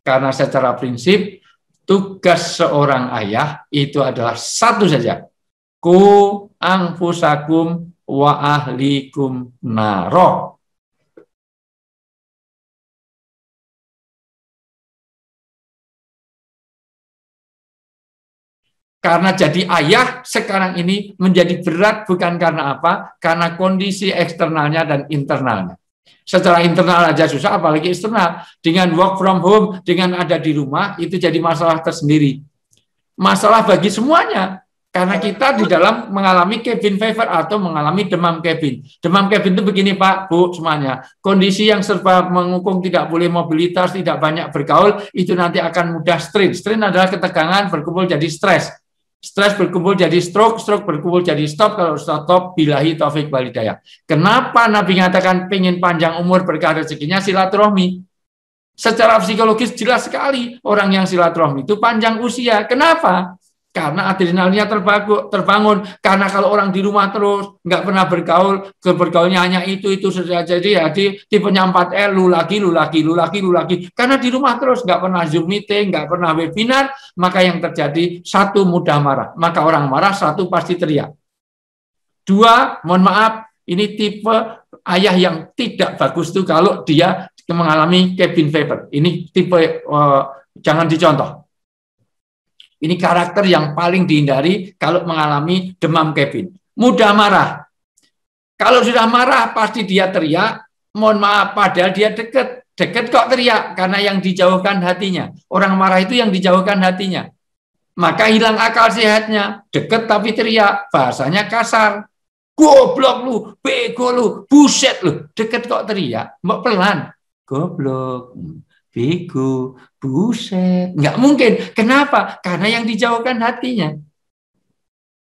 karena secara prinsip tugas seorang ayah itu adalah satu saja. Ku anfusakum wa ahlikum naro. Karena jadi ayah sekarang ini menjadi berat bukan karena apa? Karena kondisi eksternalnya dan internalnya. Secara internal aja susah, apalagi eksternal. Dengan work from home, dengan ada di rumah, itu jadi masalah tersendiri. Masalah bagi semuanya. Karena kita di dalam mengalami cabin fever atau mengalami demam cabin. Demam cabin itu begini Pak, Bu, semuanya. Kondisi yang serba mengukung, tidak boleh mobilitas, tidak banyak bergaul, itu nanti akan mudah strain. Strain adalah ketegangan berkumpul jadi stres. Stres berkumpul jadi stroke, stroke berkumpul jadi stop, kalau stop, billahi taufik walhidayah. Kenapa Nabi mengatakan pengen panjang umur berkah rezekinya silaturahmi? Secara psikologis jelas sekali orang yang silaturahmi itu panjang usia. Kenapa? Karena adrenalinnya terbangun. Karena kalau orang di rumah terus nggak pernah bergaul, bergaulnya hanya itu saja. Jadi tipenya 4L, lu lagi. Karena di rumah terus nggak pernah Zoom meeting, nggak pernah webinar, maka yang terjadi satu mudah marah. Maka orang marah, satu pasti teriak. Dua, mohon maaf, ini tipe ayah yang tidak bagus tuh kalau dia mengalami cabin fever. Ini tipe jangan dicontoh. Ini karakter yang paling dihindari kalau mengalami demam cabin. Mudah marah. Kalau sudah marah pasti dia teriak, mohon maaf, padahal dia dekat. Dekat kok teriak, karena yang dijauhkan hatinya. Orang marah itu yang dijauhkan hatinya. Maka hilang akal sehatnya. Dekat tapi teriak, bahasanya kasar. Goblok lu, bego lu, buset lu. Dekat kok teriak, mbak pelan. Goblok, bego, buset. Nggak mungkin. Kenapa? Karena yang dijauhkan hatinya.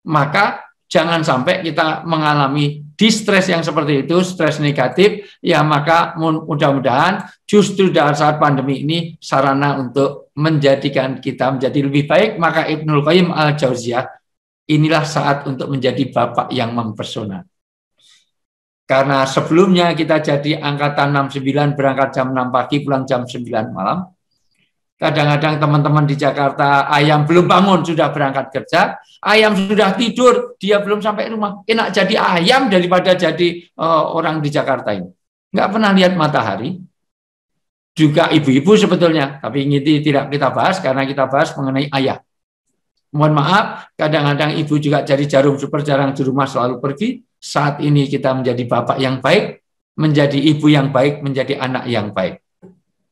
Maka jangan sampai kita mengalami distres yang seperti itu, stres negatif, ya maka mudah-mudahan justru dalam saat pandemi ini sarana untuk menjadikan kita menjadi lebih baik. Maka Ibnul Qayyim al-Jauziyah, inilah saat untuk menjadi bapak yang mempesona. Karena sebelumnya kita jadi angkatan 69, berangkat jam 6 pagi, pulang jam 9 malam. Kadang-kadang teman-teman di Jakarta, ayam belum bangun, sudah berangkat kerja. Ayam sudah tidur, dia belum sampai rumah. Enak jadi ayam daripada jadi orang di Jakarta ini. Nggak pernah lihat matahari. Juga ibu-ibu sebetulnya, tapi ini tidak kita bahas karena kita bahas mengenai ayah. Mohon maaf, kadang-kadang ibu juga jadi jarum super, jarang di rumah, selalu pergi. Saat ini kita menjadi bapak yang baik, menjadi ibu yang baik, menjadi anak yang baik.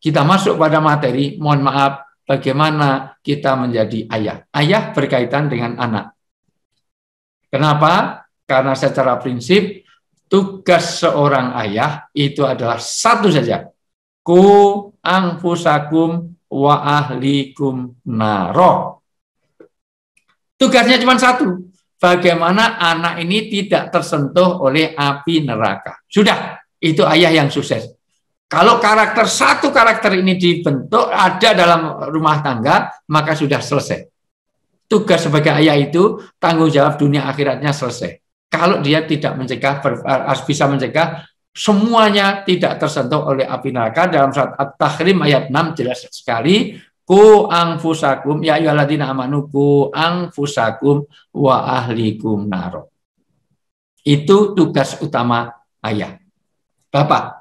Kita masuk pada materi, mohon maaf, bagaimana kita menjadi ayah. Ayah berkaitan dengan anak. Kenapa? Karena secara prinsip, tugas seorang ayah itu adalah satu saja. Ku anfusakum wa ahlikum naro. Tugasnya cuma satu. Bagaimana anak ini tidak tersentuh oleh api neraka. Sudah, itu ayah yang sukses. Kalau satu karakter ini dibentuk, ada dalam rumah tangga, maka sudah selesai. Tugas sebagai ayah itu, tanggung jawab dunia akhiratnya selesai. Kalau dia tidak mencegah, bisa mencegah, semuanya tidak tersentuh oleh api neraka. Dalam surat At-Tahrim ayat 6 jelas sekali, ku anfusakum ya ayyuhalladzina amanu ku anfusakum wa ahlikum naro. Itu tugas utama ayah. Bapak.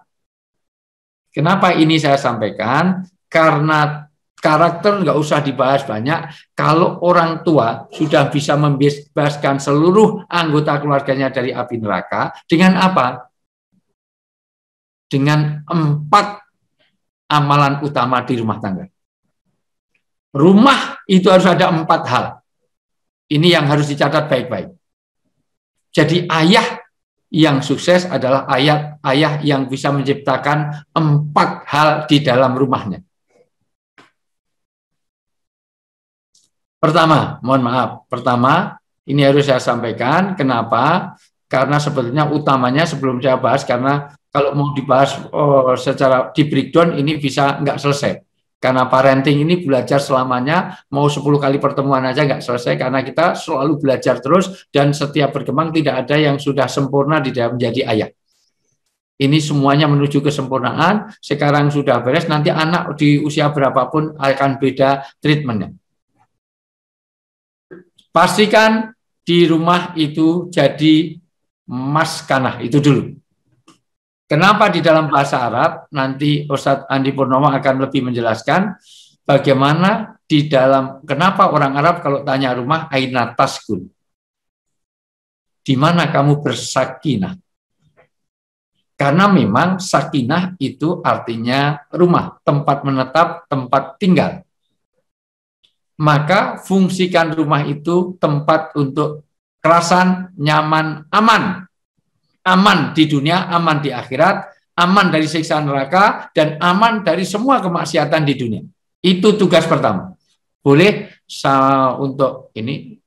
Kenapa ini saya sampaikan? Karena karakter nggak usah dibahas banyak. Kalau orang tua sudah bisa membebaskan seluruh anggota keluarganya dari api neraka, dengan apa? Dengan 4 amalan utama di rumah tangga. Rumah itu harus ada 4 hal. Ini yang harus dicatat baik-baik. Jadi ayah yang sukses adalah ayah yang bisa menciptakan 4 hal di dalam rumahnya. Pertama, mohon maaf. Pertama, ini harus saya sampaikan. Kenapa? Karena sebetulnya utamanya sebelum saya bahas, karena kalau mau dibahas secara di breakdown ini bisa nggak selesai. Karena parenting ini belajar selamanya, mau 10 kali pertemuan aja nggak selesai, karena kita selalu belajar terus, dan setiap berkembang tidak ada yang sudah sempurna di dalam menjadi ayah. Ini semuanya menuju kesempurnaan, sekarang sudah beres, nanti anak di usia berapapun akan beda treatmentnya. Pastikan di rumah itu jadi maskanah, itu dulu. Kenapa di dalam bahasa Arab, nanti Ustadz Andi Purnomo akan lebih menjelaskan bagaimana di dalam, kenapa orang Arab kalau tanya rumah, aina taskun. Di mana kamu bersakinah? Karena memang sakinah itu artinya rumah, tempat menetap, tempat tinggal. Maka fungsikan rumah itu tempat untuk kerasan, nyaman, aman. Aman di dunia, aman di akhirat, aman dari siksa neraka, dan aman dari semua kemaksiatan di dunia. Itu tugas pertama. Boleh untuk ini,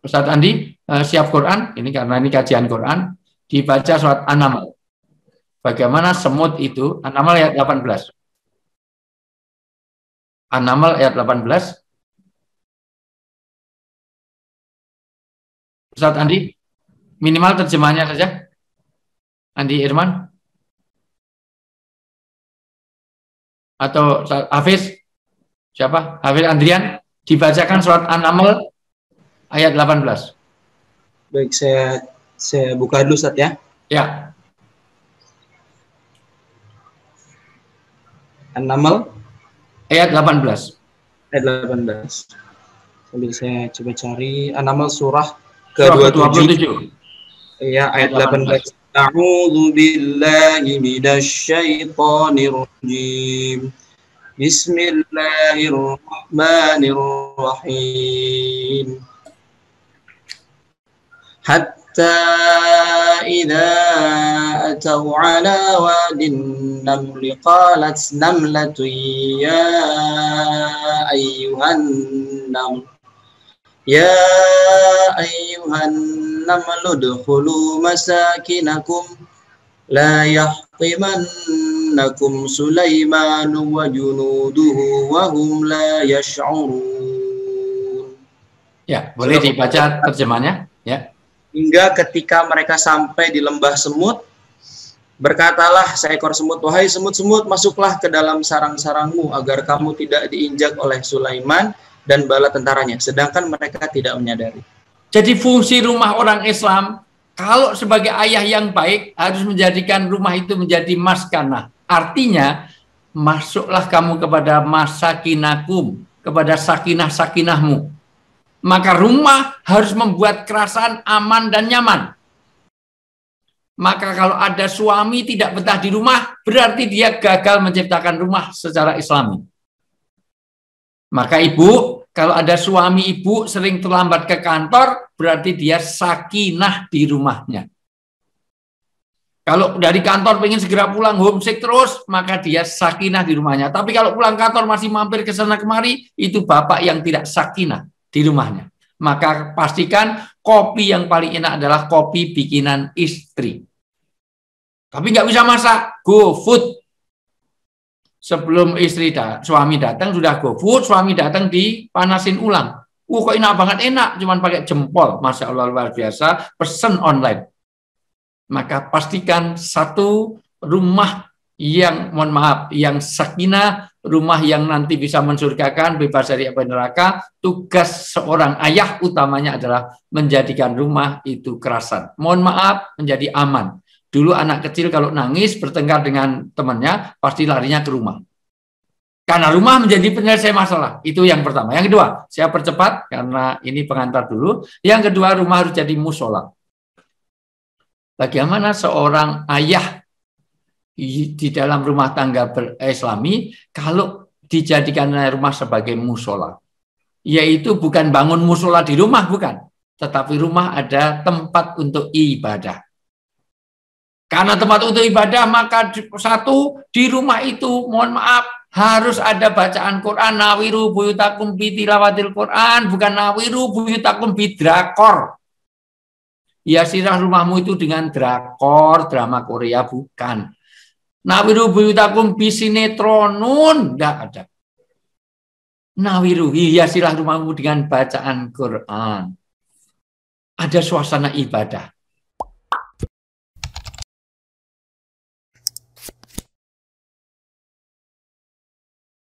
Ustadz Andi, siap Quran, ini karena ini kajian Quran, dibaca surat An-Naml. Bagaimana semut itu, An-Naml ayat 18. An-Naml ayat 18. Ustadz Andi, minimal terjemahannya saja. Andi Irman. Atau Hafiz. Siapa? Hafiz Andrian. Dibacakan surat An-Naml ayat 18. Baik, saya buka dulu, Ustadz ya. Ya. An-Naml ayat 18. Ayat 18. Sambil saya coba cari An-Naml surah ke-27. Ya, ayat 18. A'udzu billahi minasyaitonir rajim. Bismillahirrahmanirrahim. Hatta idza atau ala wadin namli qalat namlatun ya ayyuhan naml ya ayyuhan naml udkhulu masakinakum la yahtimannakum Sulaiman wa junuduhu wa hum la yash'urun. Ya, boleh dibaca terjemahnya, ya. Hingga ketika mereka sampai di lembah semut, berkatalah seekor semut, wahai semut-semut, masuklah ke dalam sarang-sarangmu agar kamu tidak diinjak oleh Sulaiman dan bala tentaranya, sedangkan mereka tidak menyadari. Jadi fungsi rumah orang Islam, kalau sebagai ayah yang baik, harus menjadikan rumah itu menjadi maskanah. Artinya, masuklah kamu kepada masakinakum, kepada sakinah-sakinahmu. Maka rumah harus membuat kerasan aman dan nyaman. Maka kalau ada suami tidak betah di rumah, berarti dia gagal menciptakan rumah secara Islami. Maka ibu, kalau ada suami ibu sering terlambat ke kantor, berarti dia sakinah di rumahnya. Kalau dari kantor pengen segera pulang, homesick terus, maka dia sakinah di rumahnya. Tapi kalau pulang kantor masih mampir ke sana kemari, itu bapak yang tidak sakinah di rumahnya. Maka pastikan kopi yang paling enak adalah kopi bikinan istri. Tapi nggak bisa masak, go food. Sebelum suami datang sudah go food, suami datang dipanasin ulang. Kok enak banget, enak, cuman pakai jempol. Masya Allah luar biasa, pesen online. Maka pastikan satu rumah yang, mohon maaf, yang sakinah, rumah yang nanti bisa mensurgakan, bebas dari api neraka. Tugas seorang ayah utamanya adalah menjadikan rumah itu kerasan. Mohon maaf, menjadi aman. Dulu anak kecil kalau nangis, bertengkar dengan temannya, pasti larinya ke rumah. Karena rumah menjadi penyelesai masalah. Itu yang pertama. Yang kedua, saya percepat karena ini pengantar dulu. Yang kedua, rumah harus jadi musola. Bagaimana seorang ayah di dalam rumah tangga Islami kalau dijadikan rumah sebagai musola, yaitu bukan bangun musola di rumah, bukan, tetapi rumah ada tempat untuk ibadah. Karena tempat untuk ibadah, maka satu di rumah itu, mohon maaf, harus ada bacaan Quran. Nawiru buyutakum bitilawatil Quran, bukan nawiru buyutakum bidrakor. Hiasilah rumahmu itu dengan drakor, drama Korea, bukan. Nawiru buyutakum bisinetronun, tidak ada. Nawiru, hiasilah rumahmu dengan bacaan Quran. Ada suasana ibadah.